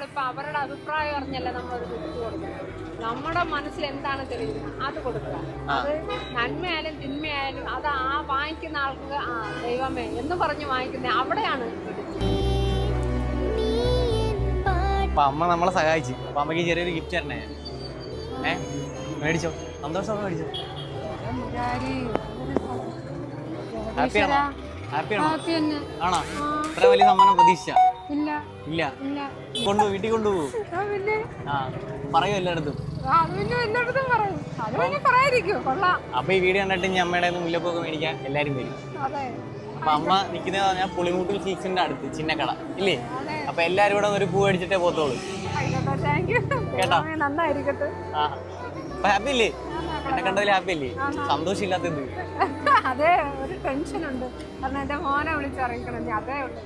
നമ്മളിപ്പോൾ അവരുടെ അഭിപ്രായം അറിഞ്ഞല്ലേ നമ്മളൊരു ഗിഫ്റ്റ് കൊടുക്കുന്നത്. നമ്മുടെ മനസ്സിൽ എന്താണ് തെളിയുന്നത് അത് കൊടുക്കുക. അത് നന്മയായാലും തിന്മയായാലും അത് ആ വാങ്ങിക്കുന്ന ആൾക്ക് ദൈവമേ എന്ന് പറഞ്ഞ് വാങ്ങിക്കുന്ന അവിടെയാണ്. അപ്പൊ അമ്മ നമ്മളെ സഹായിച്ചു. അപ്പൊ അമ്മക്ക് ചെറിയൊരു ഗിഫ്റ്റ് തരണേ. മേടിച്ചോ, സന്തോഷമൊക്കെ മേടിച്ചോ. ഹാപ്പിയാണോ? ഹാപ്പിയാണോ? ആണോ? ഇത്ര വലിയ സമ്മാനം പ്രതീക്ഷിച്ച? ഇല്ല. കൊണ്ടുപോ, വീട്ടിൽ കൊണ്ടുപോകൂ. ആ പറയൂ എല്ലായിടത്തും. അപ്പൊ ഈ വീഡിയോ കണ്ടിട്ട് ഞാൻ അമ്മയുടെ മുല്ലപ്പൊക്കെ മേടിക്കാൻ എല്ലാരും വരും. അപ്പൊ അമ്മ നിക്കുന്നത് പറഞ്ഞാൽ പുളിമൂട്ടിൽ സീക്സിന്റെ അടുത്ത് ചിന്നക്കട ഇല്ലേ? അപ്പൊ എല്ലാരും ഇവിടെ ഒരു പൂ അടിച്ചിട്ടേ പോത്തോളൂ കേട്ടോ. ആ അപ്പൊ ഹാപ്പി അല്ലേ? എന്നെ കണ്ടതിൽ ഹാപ്പി അല്ലേ? സന്തോഷം ഇല്ലാത്തത് അതെ, ഒരു ടെൻഷൻ ഉണ്ട്. കാരണം എന്റെ മോനെ വിളിച്ചിറങ്ങിക്കണം. അതേ ഉള്ളൂ.